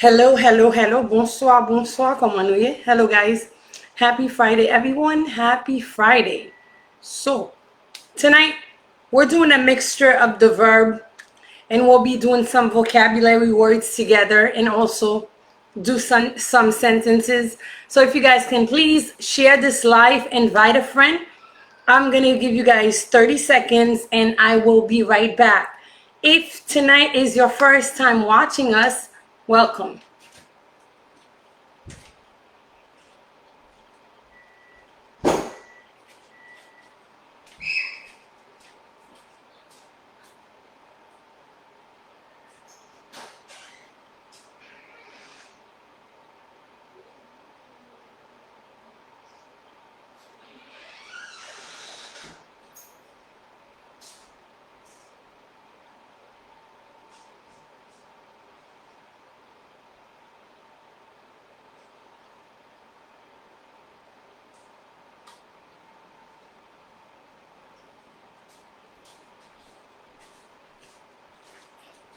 Hello, hello, hello. Bonsoir, bonsoir. Comment nous y? Hello, guys. Happy Friday, everyone. Happy Friday. So, tonight we're doing a mixture of the verb and we'll be doing some vocabulary words together and also do some sentences. So, if you guys can please share this live, invite a friend. I'm going to give you guys 30 seconds and I will be right back. If tonight is your first time watching us, welcome.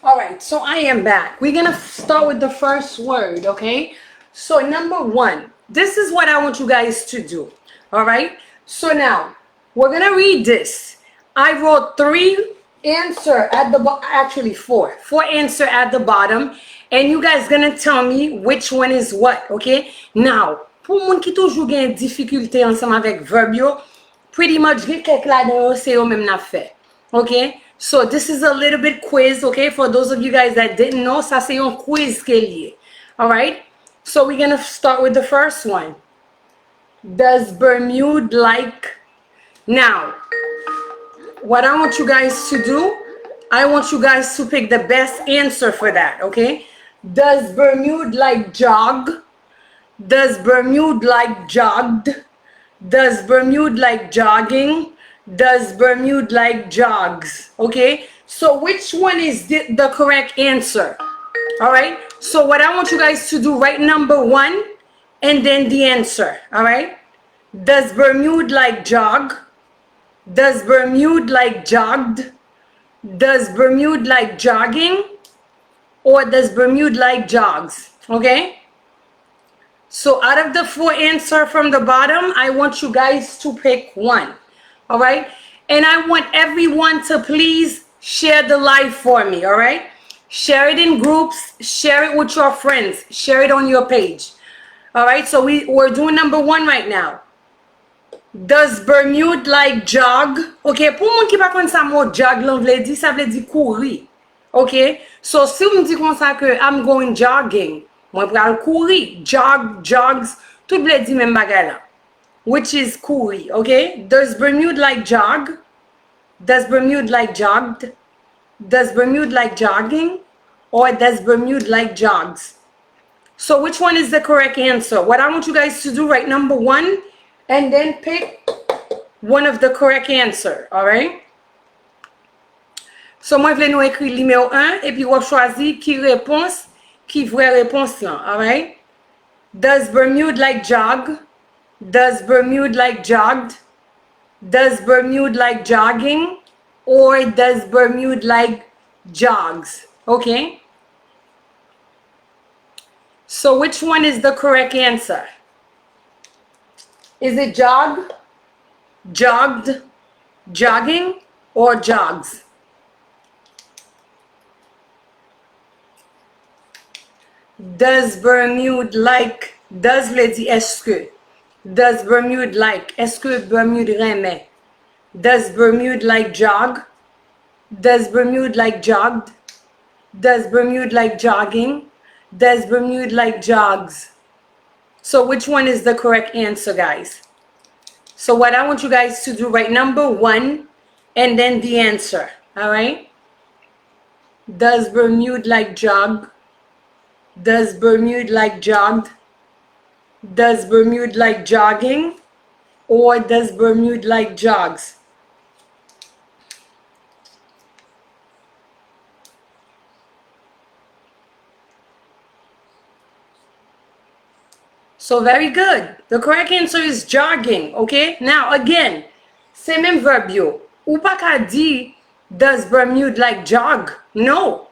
All right, so I am back. We're gonna start with the first word, okay? So number one, this is what I want you guys to do. All right. So now we're gonna read this. I wrote three answer at the actually four answer at the bottom, and you guys gonna tell me which one is what, okay? Now, pour moun ki toujou gen difficulté ensemble avec verb yo, pretty much get kek la den yo se yo même na fait. Okay? So this is a little bit quiz, okay? For those of you guys that didn't know, ça c'est un quiz ke liye. All right? So we're gonna start with the first one. Does Bermuda like? Now, what I want you guys to do, I want you guys to pick the best answer for that, okay? Does Bermuda like jog? Does Bermuda like jogged? Does Bermuda like jogging? Does Bermuda like jogs? Okay, so which one is the correct answer? All right, so what I want you guys to do, write number one and then the answer. All right, does Bermuda like jog? Does Bermuda like jogged? Does Bermuda like jogging? Or does Bermuda like jogs? Okay, so out of the four answer from the bottom, I want you guys to pick one. All right, and I want everyone to please share the live for me. All right, share it in groups, share it with your friends, share it on your page. All right, so we're doing number one right now. Does Bermuda like jog? Okay, pour moun ki pa kon sa mot jog lan vle di, sa vle di kouri. Okay, so si ou me di kon sa ke I'm going jogging, mwen pral kouri, jogs, tout vle di men bagay la. Which is kouri, okay? Does Bermuda like jog? Does Bermuda like jogged? Does Bermuda like jogging? Or does Bermuda like jogs? So which one is the correct answer? What I want you guys to do, write number one and then pick one of the correct answer, all right? So moi, vle nou ekri numéro 1 et puis wap chwazi ki réponse, ki vre réponse lan, all right? Does Bermuda like jog? Does Bermuda like jogged? Does Bermuda like jogging? Or does Bermuda like jogs? Okay? So which one is the correct answer? Is it jog, jogged, jogging, or jogs? Does Bermuda like, does lady est-ce que? Does Bermuda like? Est-ce que Bermuda remet? Does Bermuda like jog? Does Bermuda like jogged? Does Bermuda like jogging? Does Bermuda like jogs? So which one is the correct answer, guys? So what I want you guys to do, write number one and then the answer, all right? Does Bermuda like jog? Does Bermuda like jogged? Does Bermuda like jogging? Or does Bermuda like jogs? So very good. The correct answer is jogging, okay? Now again, c'est même verb yo. Ou pa ka di, does Bermuda like jog? No.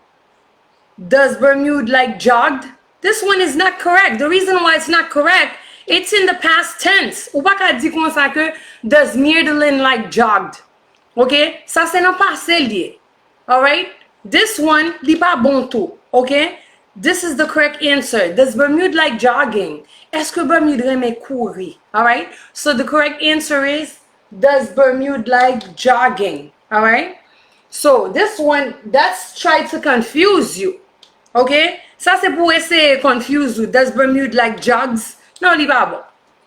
Does Bermuda like jogged? This one is not correct. The reason why it's not correct, it's in the past tense. Ou pas ka di kon sa ke does Mirdelin like jogged. Okay? Ça c'est nan passé lié. Alright? This one, li pa bon tout. Okay? This is the correct answer. Does Bermude like jogging? Est-ce que Bermude aime courir? Alright? So the correct answer is, does Bermude like jogging? Alright? So this one, that's try to confuse you. Okay? Ça c'est pour essayer confuse you. Does Bermude like jogs? No, li pa bon.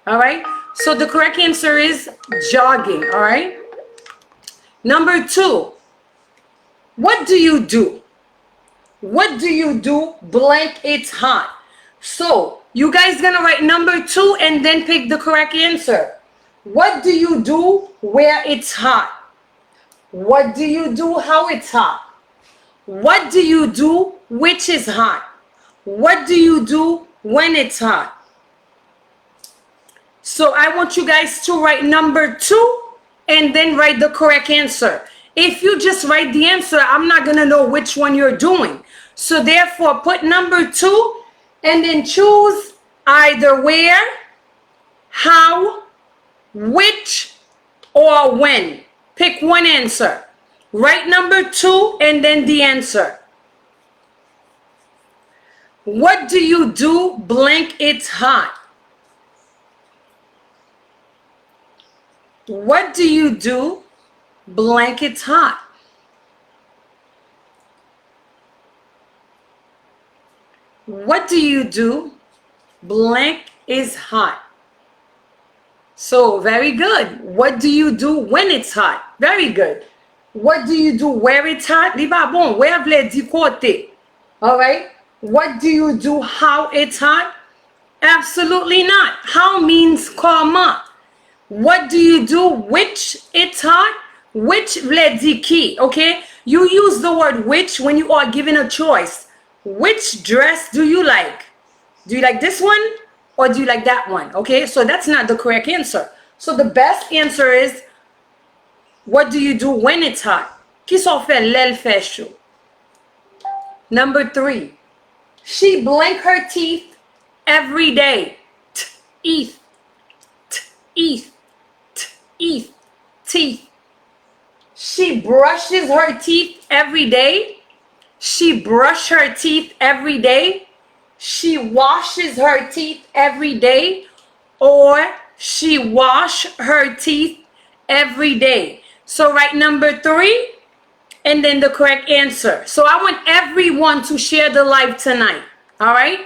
Alright? So the correct answer is jogging. Alright? Number 2. What do you do? What do you do blank it's hot? So you guys gonna write number 2 and then pick the correct answer. What do you do where it's hot? What do you do how it's hot? What do you do which is hot? What do you do when it's hot? So I want you guys to write number 2 and then write the correct answer. If you just write the answer, I'm not going to know which one you're doing. So therefore, put number 2 and then choose either where, how, which, or when. Pick one answer. Write number 2 and then the answer. What do you do blank it's hot? What do you do blank it's hot? What do you do blank is hot? So very good. What do you do when it's hot? Very good. What do you do where it's hot? Li pa bon, where vle di kote. All right. What do you do how it's hot? Absolutely not. How means comment. What do you do which it's hot? Which vle di ki, okay? You use the word which when you are given a choice. Which dress do you like? Do you like this one or do you like that one? Okay, so that's not the correct answer. So the best answer is, what do you do when it's hot? Ki so fe lel fe chou. Number 3. She blink her teeth every day. Teeth. Teeth. Teeth. Teeth. She brushes her teeth every day. She brush her teeth every day. She washes her teeth every day. Or she wash her teeth every day. So write number 3 and then the correct answer. So I want everyone to share the live tonight. All right?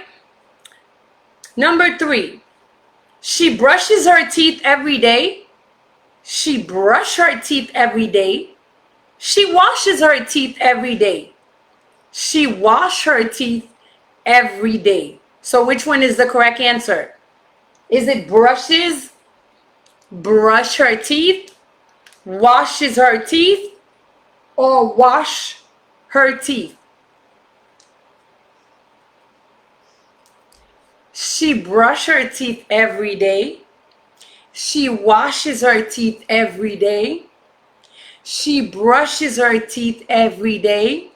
Number 3. She brushes her teeth every day. She brush her teeth every day. She washes her teeth every day. She wash her teeth every day. So which one is the correct answer? Is it brushes, brush her teeth, washes her teeth, or wash her teeth? She brush her teeth every day. She washes her teeth every day. She brushes her teeth every day.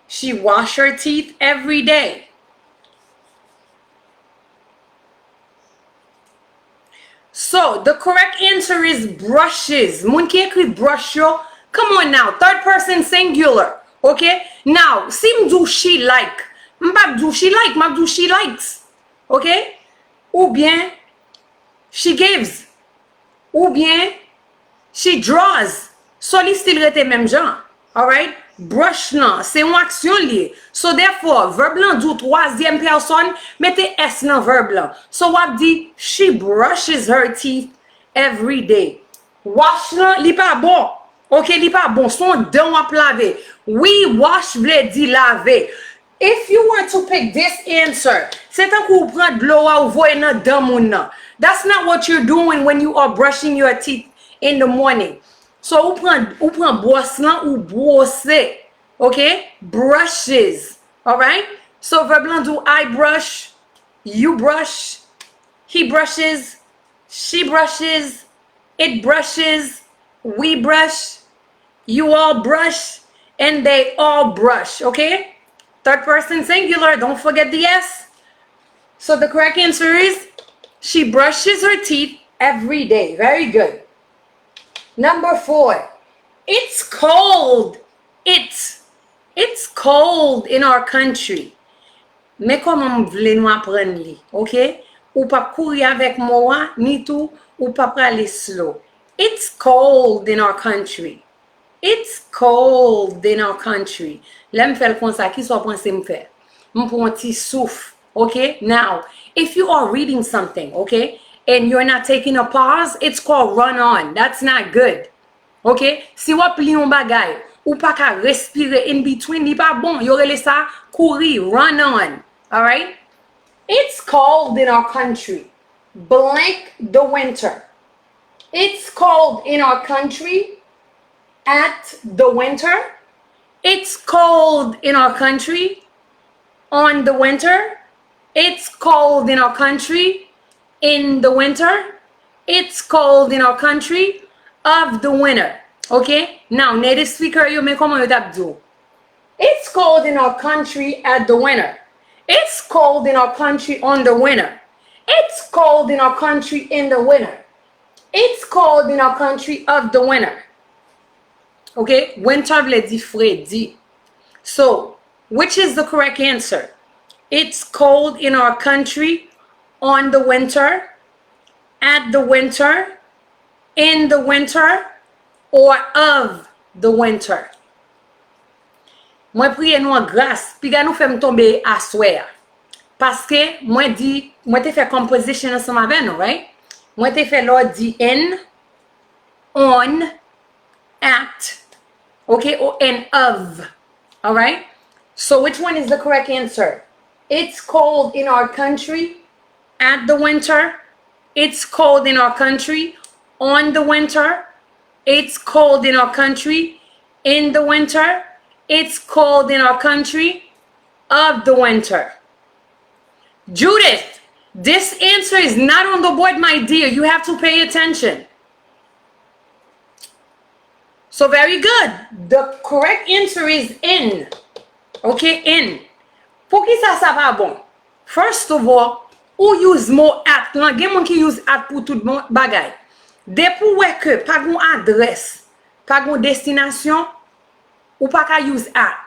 She wash her teeth every day. So the correct answer is brushes. Moun ki ekri brush yo. Come on now. Third person singular. Okay? Now, si mdou she like. Mbap do she like. Mbap do she likes. Okay? Ou bien she gives. Ou bien she draws. So li still rete même jan. Alright? Brush nan, c'est une action liée. So therefore, verb lan do troisième personne, mettez S nan verb lan. So wap di, she brushes her teeth every day. Wash lan, li pa bon. Ok, li pa bon, son den wap lave. We wash vle di lave. If you were to pick this answer, c'est tan kou pran dlo ou voye nan dan moun nan. That's not what you're doing when you are brushing your teeth in the morning. So, ou pran brosse lan ou brosse. Okay? Brushes. Alright? So, verb lan do I brush, you brush, he brushes, she brushes, it brushes, we brush, you all brush, and they all brush. Okay? Third person singular, don't forget the S. So the correct answer is she brushes her teeth every day. Very good. Number 4. It's cold. It's cold in our country. Mais comment vle nou apprendre li, ok? Ou pa kouri avec moi, ni tout, ou pa prale slow. It's cold in our country. It's cold in our country. Lem fèl kon sa, ki so pense m fè? M pou an ti souf, ok? Now, if you are reading something, ok? And you're not taking a pause, it's called run on. That's not good. Ok? Si wap li yon bagay, ou pa ka respire in between, li pa bon, yo rele sa, kouri, run on. Alright? It's cold in our country. Blank the winter. It's cold in our country at the winter. It's cold in our country on the winter. It's cold in our country in the winter. It's cold in our country of the winter. Okay? Now, native speaker, you may comment that do. It's cold in our country at the winter. It's cold in our country on the winter. It's cold in our country in the winter. It's cold in our country of the winter. Okay? Winter vle di fredi. So, which is the correct answer? It's cold in our country on the winter, at the winter, in the winter, or of the winter. Mwen priye nou an grâce, pi ga nou fè m tombe aswè. Paske mwen te fè composition ansan avè nou, right? Mwen te fè lò di in, on, at, okay, or and of. Alright? So which one is the correct answer? It's cold in our country at the winter. It's cold in our country on the winter. It's cold in our country in the winter. It's cold in our country of the winter. Judith, this answer is not on the board, my dear. You have to pay attention. So very good. The correct answer is in. Okay, in. Pou ki sa va bon? First of all, ou use more at. Lan gen moun ki use at pou tout bagay. De pou wè ke pa gon adres, pa gon destinasyon, ou pa ka use at.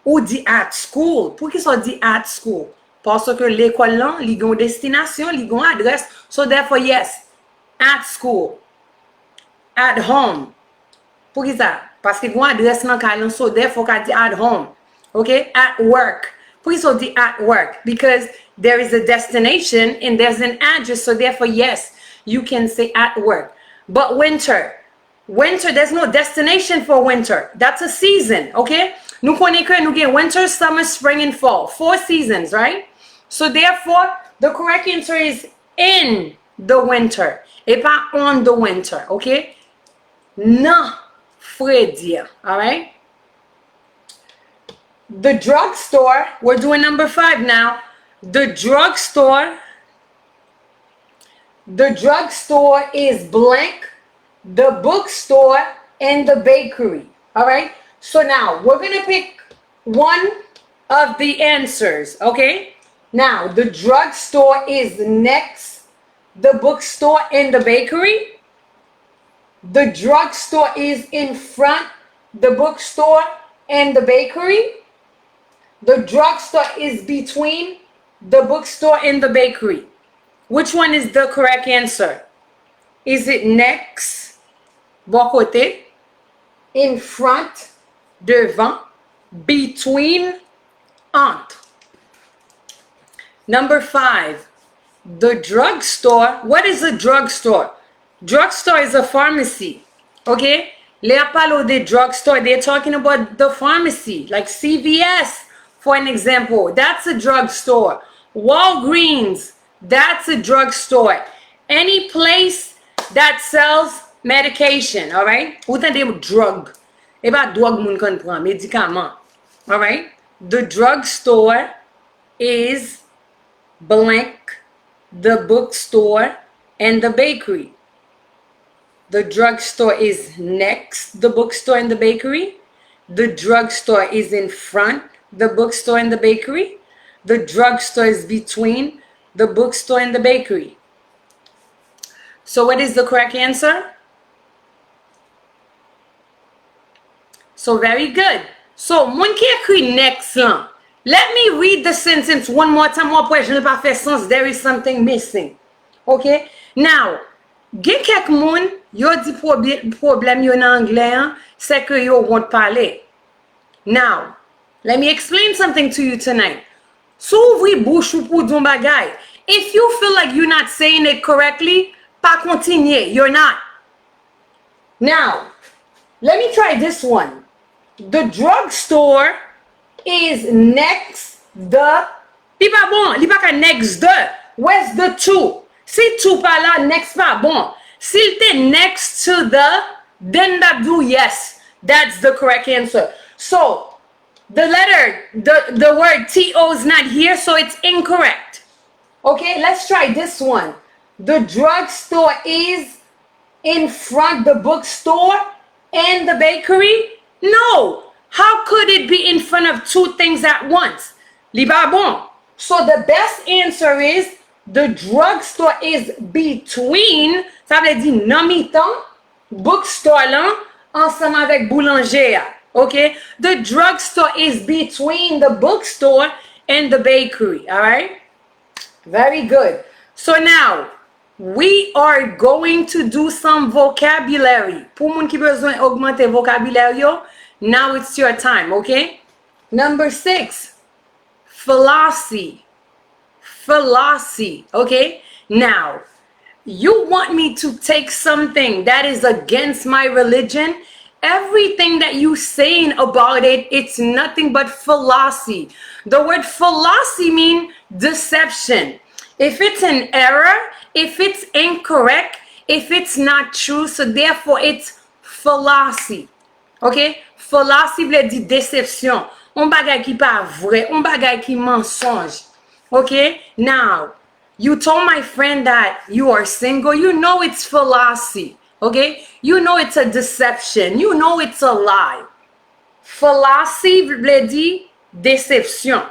Ou di at school. Pou ki so di at school? Parce que l'école lan, li gon destinasyon, li gon adres. So therefore, yes, at school. At home. Pou ki sa? Parce que gon adres nan ka lan, so therefore ka di at home. Okay? At work. Pou ki so di at work? Because there is a destination and there's an address, so therefore, yes, you can say at work. But winter, there's no destination for winter. That's a season, okay? Nou konen ke nou gen winter, summer, spring, and fall. 4 seasons, right? So therefore, the correct answer is in the winter. Et pas on the winter, okay? Nan fredia, alright? The drugstore, we're doing number 5 now. The drugstore is blank, the bookstore, and the bakery. All right? So now, we're going to pick one of the answers, okay? Now, the drugstore is next, the bookstore, and the bakery. The drugstore is in front, the bookstore, and the bakery. The drugstore is between the bookstore and the bakery. Which one is the correct answer? Is it next, bon côté, in front, devant, between, entre? Number 5, the drugstore. What is a drugstore? Drugstore is a pharmacy, okay? Les apalo de drugstore, they're talking about the pharmacy, like CVS, for an example. That's a drugstore. Walgreens, that's a drugstore. Any place that sells medication, all right? Ou tan de drug. E ba drug moun kon pran, médicament. All right? The drugstore is blank, the bookstore, and the bakery. The drugstore is next, the bookstore and the bakery. The drugstore is in front, the bookstore and the bakery. The drugstore is between the bookstore and the bakery. So what is the correct answer? So very good. So, moun ki ekri next lan. Let me read the sentence one more time. Après, je ne pas faire sens. There is something missing. Okay? Now, gen kek moun, yo di problem yo nan anglais, c'est que yo won't parler. Now, let me explain something to you tonight. So ouvri bouche ou pou don bagay. If you feel like you're not saying it correctly, pas continuer. You're not. Now, let me try this one. The drugstore is next the. Li pa bon, li pa ka next the. Where's the to? Si to pa la, next pa bon. S'il te next to the, then that do yes. That's the correct answer. So, the letter, the word T-O is not here, so it's incorrect. Okay, let's try this one. The drugstore is in front the bookstore and the bakery? No. How could it be in front of two things at once? Li ba bon. So the best answer is the drugstore is between, ça veut dire nan mi-temps, bookstore lan, ensemble avec boulanger. Okay? The drugstore is between the bookstore and the bakery. All right? Very good. So now, we are going to do some vocabulary. Pour moun ki besoin augmenter vocabulaire yo, now it's your time, okay? Number 6, philosophy. Philosophy, okay? Now, you want me to take something that is against my religion? Everything that you saying about it, it's nothing but philosophy. The word philosophy means deception. If it's an error, if it's incorrect, if it's not true, so therefore it's philosophy. Okay? Philosophy veut dire déception. On bagay ki pa vrai, on bagay ki mensonge. Okay? Now, you told my friend that you are single. You know it's philosophy. Okay? You know it's a deception. You know it's a lie. Philosophy veut dire déception.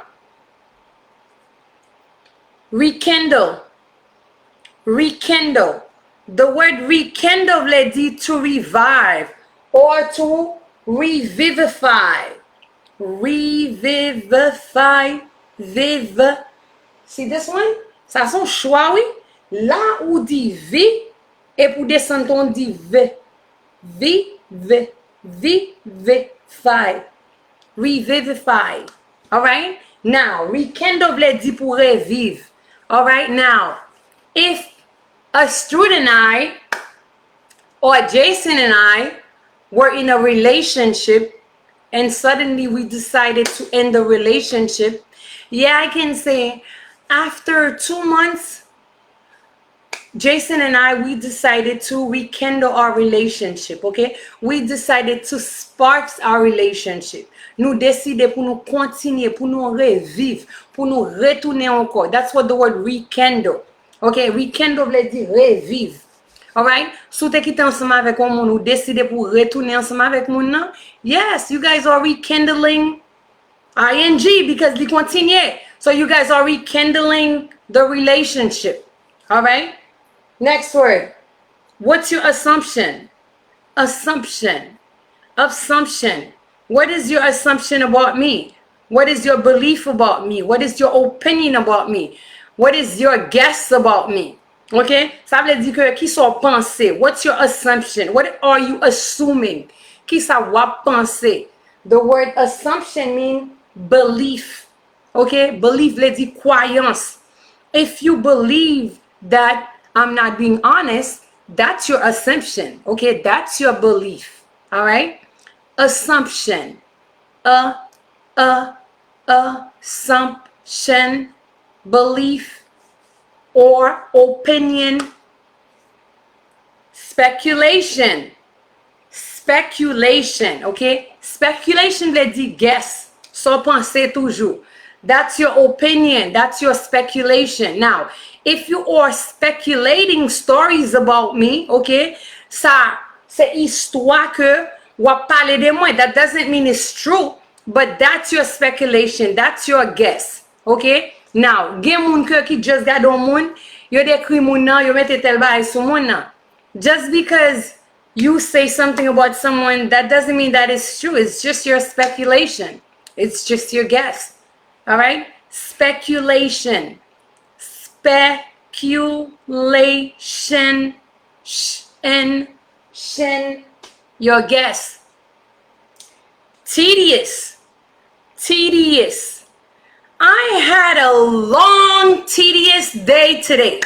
Rekindle. Rekindle. The word rekindle veut dire to revive or to revivify. Revivify. Vive. See this one? Ça son choix, oui? Là où dit vi, et pour descendre on dit v. Vive. Vivify. Revivify. Alright? Now, rekindle veut dire pour revivre. Alright? Now, if a student and I, or Jason and I, were in a relationship and suddenly we decided to end the relationship, yeah, I can say after 2 months, Jason and I, we decided to rekindle our relationship, okay? We decided to spark our relationship. Nous décider pour nous continuer, pour nous revivre, pour nous retourner encore. That's what the word rekindle. Okay, rekindle veut dire revivre. Alright? Si tu quittes ensemble avec un monde, ou décidez pour retourner ensemble avec mon nan, yes, you guys are rekindling ing because they continue. So you guys are rekindling the relationship. Alright? Next word. What's your assumption? Assumption. Assumption. What is your assumption about me? What is your belief about me? What is your opinion about me? What is your guess about me? Okay? Ça veut dire que qui sont pensées? What's your assumption? What are you assuming? Qui ça va penser? The word assumption means belief. Okay? Belief veut dire croyance. If you believe that I'm not being honest, that's your assumption. Okay? That's your belief. All right? Assumption. Assumption. Belief or opinion. Speculation. Speculation, okay? Speculation veut dire guess. So penser toujours. That's your opinion. That's your speculation. Now, if you are speculating stories about me, okay? Ça, c'est histoire que ou parler de moi. That doesn't mean it's true. but that's your speculation, that's your guess. Okay? Now, gen moun ki just gade on moun, yo dekri moun nan, yo mette tel bagay sou moun nan. Just because you say something about someone, that doesn't mean that it's true. It's just your speculation. It's just your guess. All right? Speculation. Speculation. Shin. Your guess. Tedious. Tedious. I had a long, tedious day today.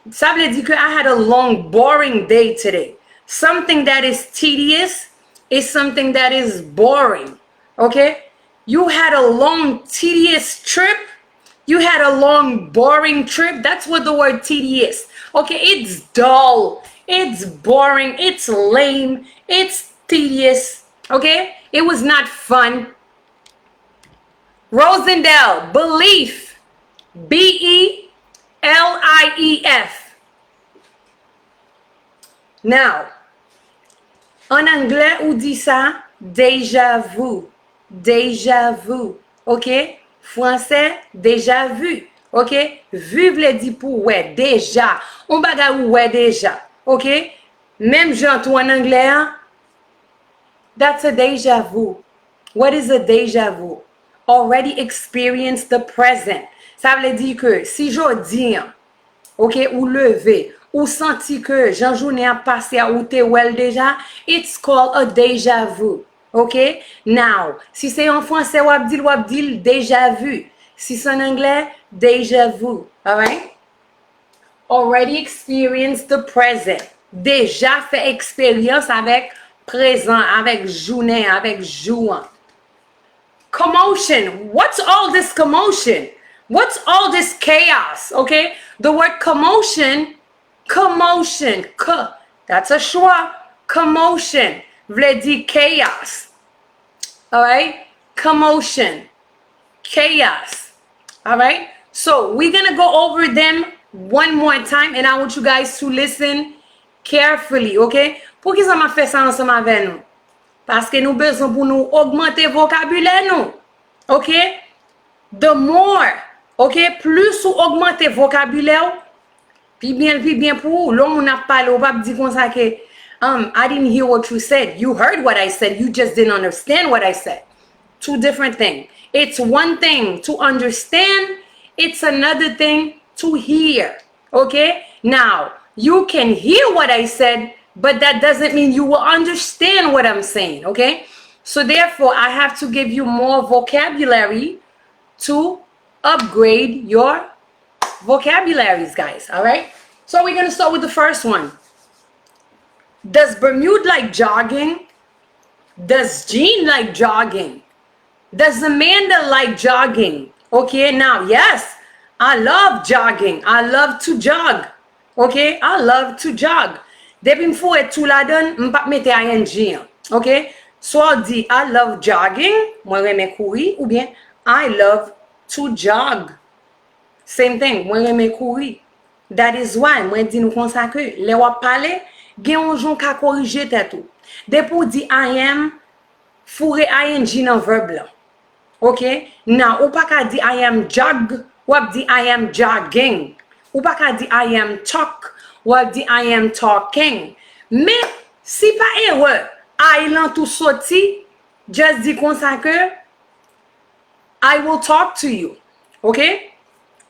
Ça veut dire que I had a long, boring day today. Something that is tedious is something that is boring. Okay? You had a long, tedious trip. You had a long, boring trip. That's what the word tedious. Okay? It's dull. It's boring. It's lame. It's tedious. Okay? It was not fun. Rosendale, belief. B-E-L-I-E-F. Now, en anglais, on dit ça, déjà vu. Déjà vu. OK? Français, déjà vu. OK? Vu veut dire pour ouais, déjà. On baga ouais déjà. OK? Même j'entends en anglais, that's a déjà vu. What is a déjà vu? Already experienced the present. Ça veut dire que si je dis, OK, ou lever, ou senti que Jean journée a passé ou te well déjà, it's called a déjà vu. OK? Now, si c'est en français ou abdil déjà vu. Si c'est en anglais, déjà vu. All right? Already experienced the present. Déjà fait expérience avec présent, avec journée, avec jouant. Commotion. What's all this commotion? What's all this chaos? Okay? The word commotion, that's a schwa. Commotion. Vle di chaos. Alright? Commotion. Chaos. Alright? So, we're going to go over them one more time and I want you guys to listen carefully. Okay? Pour qui ça m'a fait ça ensemble avec nous? Parce que nous besoin pour nous augmenter vocabulaire nous. OK? The more, OK, plus ou augmenter vocabulaire, puis bien pour l'homme n'a pas le pas dire comme ça que I didn't hear what you said. You heard what I said. You just didn't understand what I said. Two different things. It's one thing to understand, it's another thing to hear. Okay? Now, you can hear what I said, but that doesn't mean you will understand what I'm saying, okay? So therefore, I have to give you more vocabulary to upgrade your vocabularies, guys, all right? So we're going to start with the first one. Does Bermude like jogging? Does Jean like jogging? Does Amanda like jogging? Okay, now, yes, I love jogging. I love to jog, okay? I love to jog. Depuis m'fou et tout la donne, m'pas mette ing. OK? Soit dit I love jogging, moi reme courir, ou bien I love to jog. Same thing, moi reme courir. That is why, moi di nou konsa ke, le wap pale, gen yon jon ka korije tetou. Depo di I am, fure ing nan verb la. OK? Now, ou pa ka di I am jog, wap di I am jogging. Ou pa ka di I am talk, what the I am talking. Mais si pas erreur, I lan tout sorti, just di kon sa ke I will talk to you. Okay?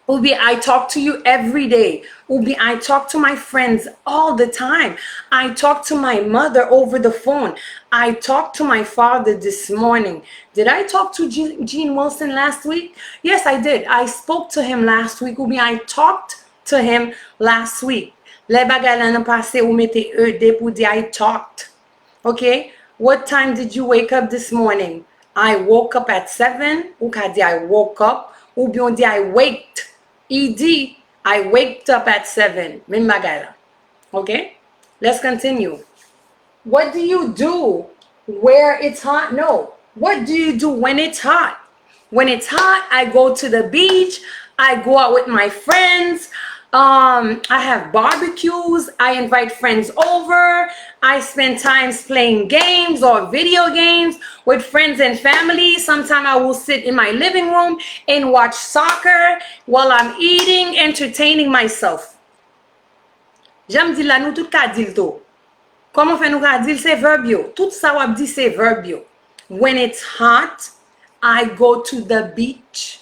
Ou bien I talk to you every day. Ou bien I talk to my friends all the time. I talk to my mother over the phone. I talked to my father this morning. Did I talk to Gene Wilson last week? Yes, I did. I spoke to him last week. Ou bien I talked to him last week. Les bagay l'année passée ou mettez ED pour dire I talked. Okay? What time did you wake up this morning? I woke up at 7. Ou ka di I woke up. Ou bien di I waked. ED, I waked up at 7. Même bagay la. Okay? Let's continue. What do you do where it's hot? No. What do you do when it's hot? When it's hot, I go to the beach. I go out with my friends. I have barbecues. I invite friends over. I spend times playing games or video games with friends and family. Sometimes I will sit in my living room and watch soccer while I'm eating, entertaining myself. J'aime dire là, nous tout ka dire tout. Comment fait nous ka dire c'est verb yo. Tout ça wap di c'est verb yo. When it's hot, I go to the beach.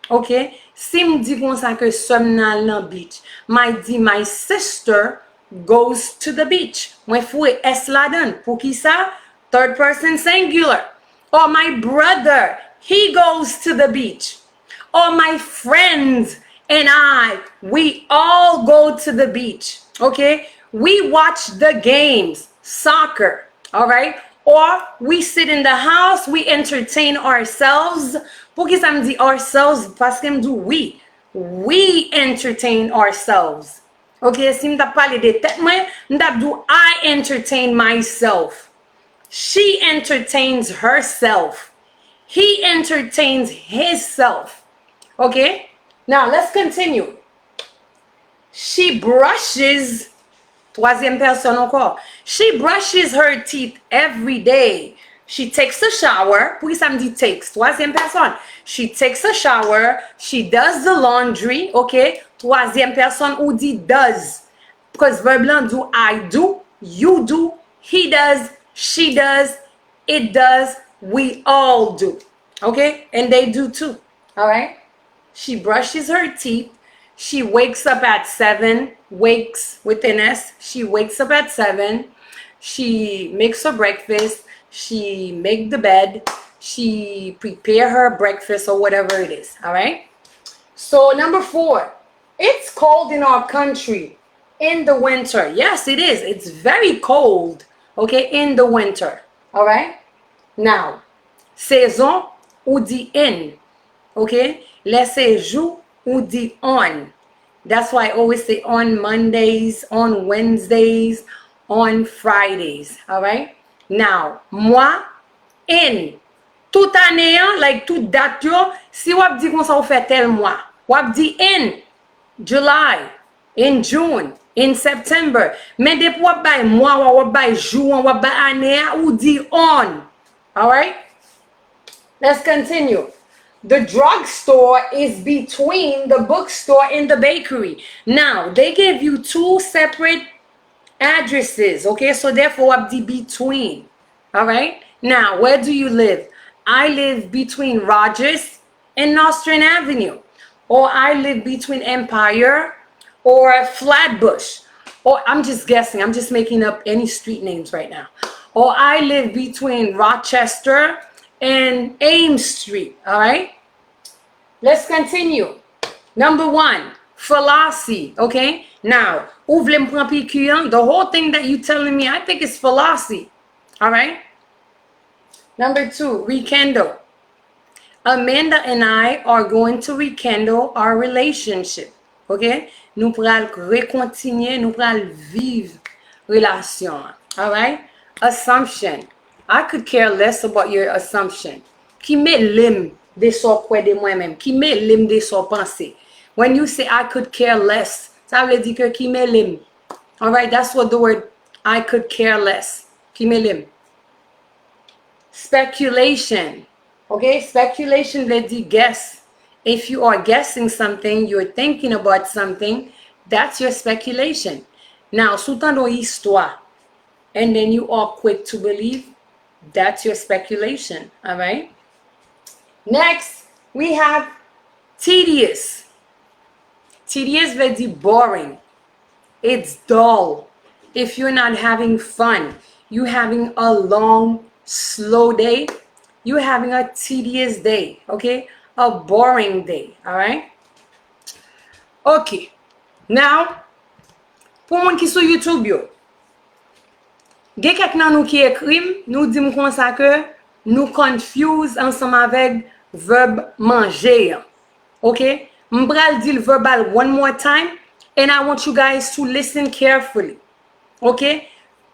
Okay? Si m di kon sa ke som nan lan beach, my sister goes to the beach. Mwen fwe es la dan. Pou ki sa? Third person singular. Or my brother, he goes to the beach. Or my friends and I, we all go to the beach. Okay? We watch the games, soccer. All right? Or we sit in the house, we entertain ourselves. Pour que ça me dit ourselves? Parce que me dit oui. We entertain ourselves. Okay, si me t'a parlé de tête moi, me t'a dit I entertain myself. She entertains herself. He entertains himself. Okay? Now, let's continue. She brushes, troisième personne encore. She brushes her teeth every day. She takes a shower. Pour ça me dit takes. Troisième personne. She takes a shower. She does the laundry. Okay? Troisième personne ou dit does. Because verb blanc do I do, you do, he does, she does, it does, we all do. Okay? And they do too. All right? She brushes her teeth. She wakes up at 7. Wakes with an S. She wakes up at 7. She makes her breakfast. She make the bed. She prepare her breakfast or whatever it is. All right? So number 4. It's cold in our country in the winter. Yes, it is. It's very cold. Okay? In the winter. All right? Now, saison ou dit in. Okay? Les séjours ou dit on. That's why I always say on Mondays, on Wednesdays, on Fridays. All right? Now, moi, in. Tout année, like tout date yo, si wap di kon sa ou fait tel mois, wap di in July, in June, in September. Mais depi wap bay mois, wap bay jour, wap bay année, ou di on. All right? Let's continue. The drugstore is between the bookstore and the bakery. Now, they gave you 2 separate addresses, okay? So therefore, wap di between. All right? Now, where do you live? I live between Rogers and Nostrand Avenue. Or I live between Empire or Flatbush. Or I'm just guessing. I'm just making up any street names right now. Or I live between Rochester and Ames Street. All right? Let's continue. Number 1, fallacy. Okay? Now, the whole thing that you telling me, I think it's fallacy. All right? Number 2, rekindle. Amanda and I are going to rekindle our relationship. Okay? Nous pral recontinuer, nous pral vivre relation. All right? Assumption. I could care less about your assumption. Qui met lim de so kwe de moi-même. Qui met lim de so pensée. When you say I could care less, ça veut dire que qui met lim. All right? That's what the word I could care less. Qui met lim. Speculation. Okay, speculation veut dire guess. If you are guessing something, you're thinking about something, that's your speculation. Now, sous ton histoire, and then you are quick to believe, that's your speculation. All right. Next, we have tedious. Tedious veut dire boring. It's dull. If you're not having fun, you're having a long, slow day, you're having a tedious day, okay? A boring day, all right? Okay. Now, pour moun ki sou YouTube yo, gen kek nan nou ki ekrim, nou dim kon sa ke nou confuse ensemble avec verb manger. Okay? M'bral di le verbal one more time, and I want you guys to listen carefully. Okay?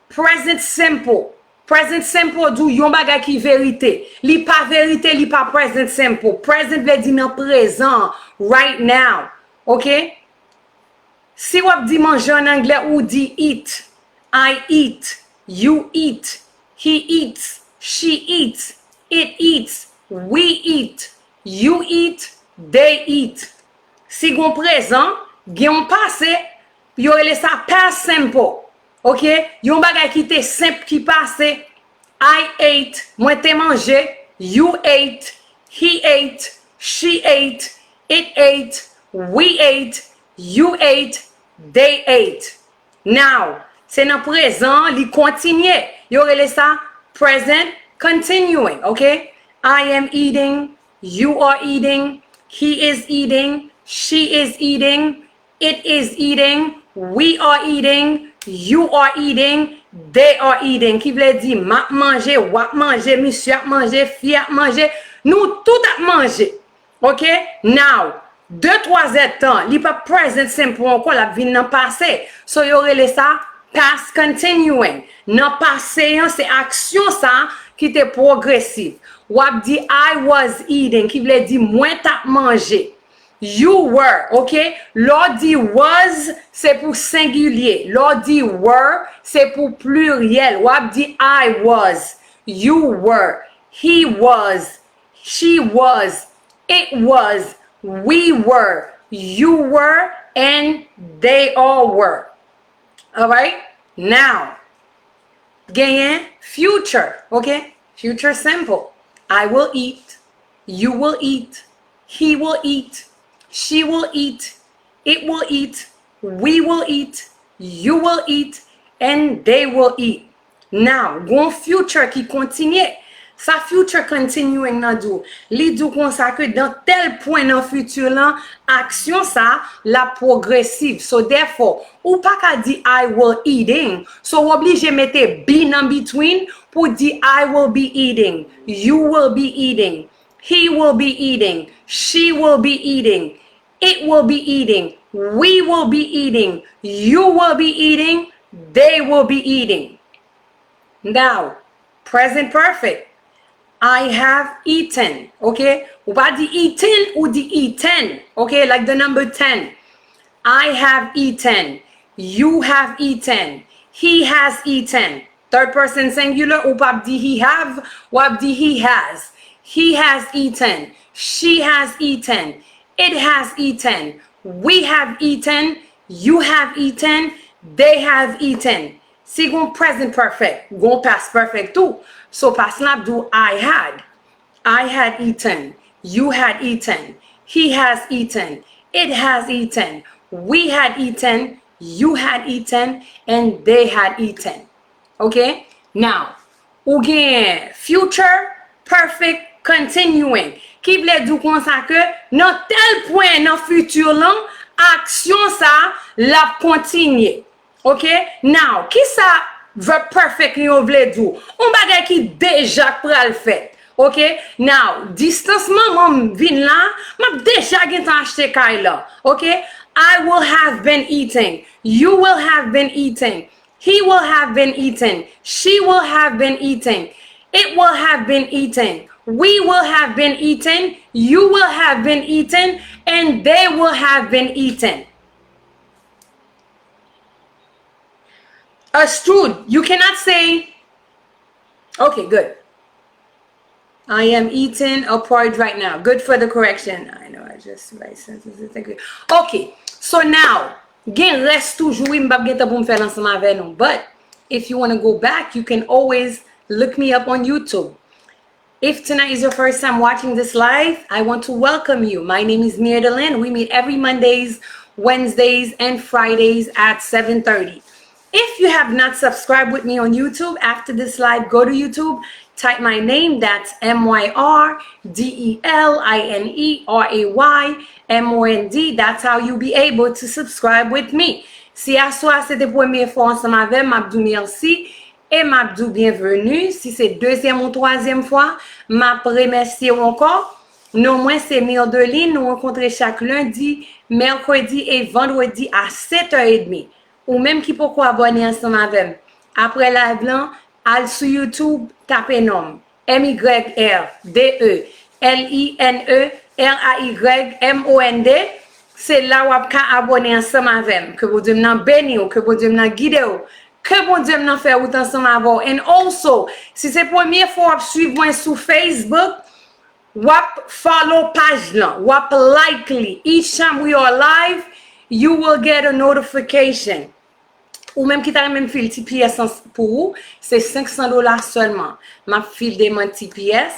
Present simple. Present simple do yon bagay ki verite. Li pa verite, li pa present simple. Present veut dire nan présent, right now. Okay? Si wap di manger en anglais ou di eat. I eat, you eat, he eats, she eats, it eats, we eat, you eat, they eat. Si gon présent, gen passé, yo rele sa past simple. OK? Yon bagay ki te simple ki passe. I ate, moi te mangé, you ate, he ate, she ate, it ate, we ate, you ate, they ate. Now, c'est dans présent, li continue. Yo rele ça present continuing, okay? I am eating, you are eating, he is eating, she is eating, it is eating, we are eating, you are eating, they are eating. Qui veut dire m'a manger, wap manger, monsieur a manger, fille a manger, nous tout a manger. OK? Now, 2-3 temps, li pas present simple encore la vin nan passé. So yo rele ça past continuing. Nan passé c'est action ça qui te progressive. Wap di I was eating, qui veut dire moi t'a manger. You were, OK? Lord dit was, c'est pour singulier. Lord dit were, c'est pour pluriel. Wap dit I was, you were, he was, she was, it was, we were, you were, and they all were. All right? Now, gain future, OK? Future simple. I will eat, you will eat, he will eat, she will eat, it will eat, we will eat, you will eat, and they will eat. Now, gon future qui continue. Sa future continuing nan dou. Li dou kon sa ke dans tel point nan futur lan, action sa la progressive. So therefore, ou pa ka di I will eating. So oblige mette be nan between pour di I will be eating, you will be eating, he will be eating, she will be eating, it will be eating, we will be eating, you will be eating, they will be eating. Now, present perfect. I have eaten, okay? Ou pa di eaten ou di eaten, okay? Like the number 10. I have eaten, you have eaten, he has eaten. Third person singular, ou pa di he have, ou di he has. He has eaten, she has eaten, it has eaten, we have eaten, you have eaten, they have eaten. Si gon present perfect, gon past perfect too. So past lap do I had eaten, you had eaten, he has eaten, it has eaten, we had eaten, you had eaten, and they had eaten. Okay? Now, ou gen future perfect continuing. Ki vle dou kon sa ke nan tel point nan futur lan, action sa la continue. Okay? Now, ki sa verb perfect li yon vle dou? On bagay ki deja pral fait. Okay? Now, distancement mon vin la, m'a deja gen tan achete kay la. Okay? I will have been eating. You will have been eating. He will have been eating. She will have been eating. It will have been eaten. We will have been eaten. You will have been eaten. And they will have been eaten. Astrud, you cannot say, okay, good. I am eating a porridge right now. Good for the correction. I know, I just write sentences. Okay, so now, gen reste toujou, mbap gen ta pou m'fè lansman avè nou. But, if you want to go back, you can always look me up on YouTube. If tonight is your first time watching this live, I want to welcome you. My name is Mirda Lynn. We meet every Mondays, Wednesdays, and Fridays at 7:30. If you have not subscribed with me on YouTube, after this live, go to YouTube, type my name, that's MYRDELINERAYMOND. That's how you'll be able to subscribe with me. Si aswa c'était première fois ensemble avec, m'abdou merci et m'abdou bienvenue. Si c'est deuxième ou troisième fois, m'a remercié encore. Non moins c'est Mirda Lynn, nous rencontrons chaque lundi, mercredi et vendredi à 7h30. Ou même qui pourquoi abonner ensemble avec. Après live blanc, al sur YouTube, tapez nom MYRDELINERAYMOND. c'est là où vous abonner ensemble avec. Que bon Dieu m'en bénisse, que bon Dieu m'en guide, que bon Dieu m'en fait autant ensemble avec. And also, si c'est la première fois que vous suivez moi sur Facebook, wap follow page là, wap likely. Each time we are live, you will get a notification. Ou même qui t'a même fil TPS pour vous, c'est $500 seulement. Ma file des mondes TPS,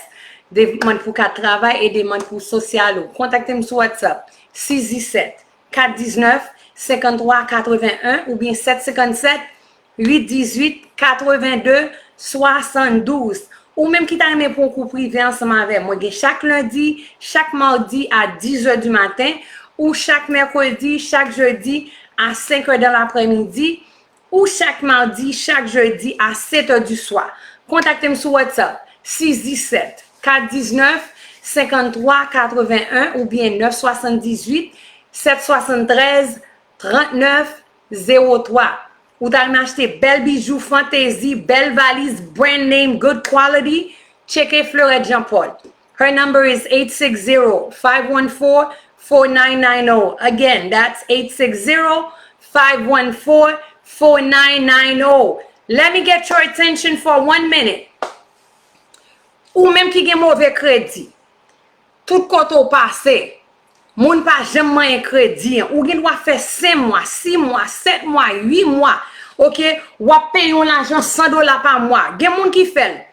des mondes pour qu'à travail et des mondes pour social. Contactez-moi sur WhatsApp 617 419 53 81 ou bien 757 818 82 72. Ou même qui t'a même pour un cours privé ensemble avec moi. Chaque lundi, chaque mardi à 10h du matin ou chaque mercredi, chaque jeudi à 5h de l'après-midi ou chaque mardi, chaque jeudi à 7h du soir. Contactez-moi sur WhatsApp 617 419 53 81 ou bien 978 773 39 03. Ou t'as acheté bel bijou fantaisie, belle valise, brand name, good quality. Checkez Fleurette Jean-Paul. Her number is 860-514-4990. Again, that's 860-514-4990. Let me get your attention for 1 minute. Ou même qui a mauvais crédit. Tout côté au passé. Moun pas jamais un crédit. Ou gen doit faire 5 mois, 6 mois, 7 mois, 8 mois. OK, ou payer l'argent $100 par mois. Gen moun qui fait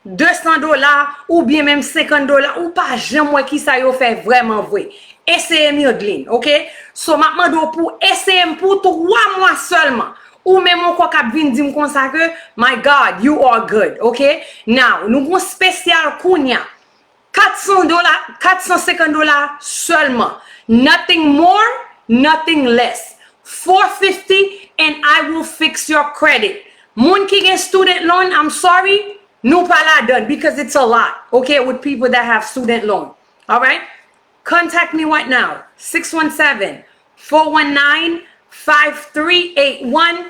$200 ou bien même $50 ou pas jamais qui ça yo fait vraiment vrai. Essayez Mioglin, OK? So maintenant pour essayer pour 3 mois seulement. Ou même encore cap vinn di m konsa que my God, you are good, OK? Now, nous gon spécial kounya. $400, $450 seulement. Nothing more, nothing less. $450 and I will fix your credit. Moun ki gen student loan, I'm sorry, nou pa la done because it's a lot, okay, with people that have student loan. All right? Contact me right now. 617-419-5381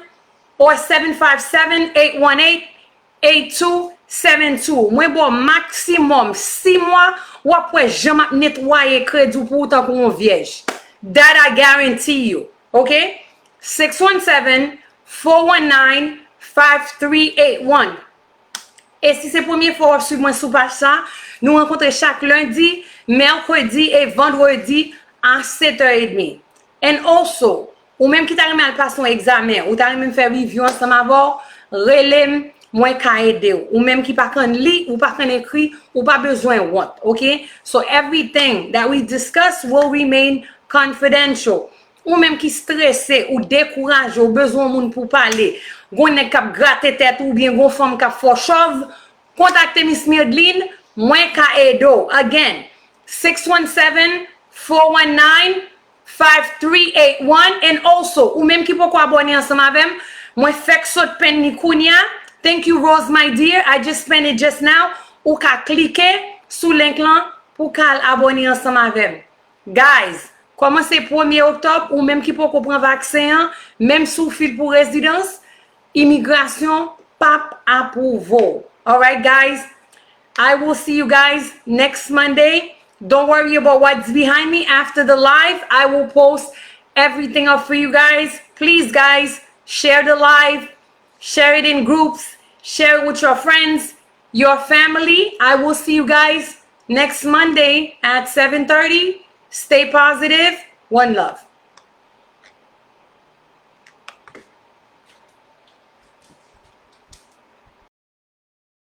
or 757-818-8272. Moi bon maximum 6 mois ou après jamais nettoyer crédit pour autant qu'on vierge. That I guarantee you. Okay? 617-419-5381. Et si c'est la première fois que vous suivez sur page ça, nous rencontrons chaque lundi, mercredi et vendredi à 7h30. And also, ou même qui t'a remis à passer un examen, ou t'a même faire review ensemble avant, relève moi ka aider ou même qui pas kan lire ou pas kan écrit ou pas besoin want, okay? So everything that we discuss will remain confidential. Ou même qui stressé ou découragé ou besoin moun pour parler, gon nèg k'ap gratter tête ou bien gon femme k'ap fò chauve, contactez Miss Mioglin, moi ka aider. Again, 617-419-5381 and also ou même qui peut abonner ensemble avec moi fait sot pen ni kounya. Thank you, Rose, my dear. I just spent it just now. Ou ka cliquer sur link là pour qu'à abonner ensemble avec. Guys, commencez 1er octobre ou même qui peut prendre vaccin, même sous fil pour résidence, immigration pap approuvé. All right, guys. I will see you guys next Monday. Don't worry about what's behind me. After the live, I will post everything up for you guys. Please, guys, share the live. Share it in groups. Share it with your friends, your family. I will see you guys next Monday at 7:30. Stay positive. One love.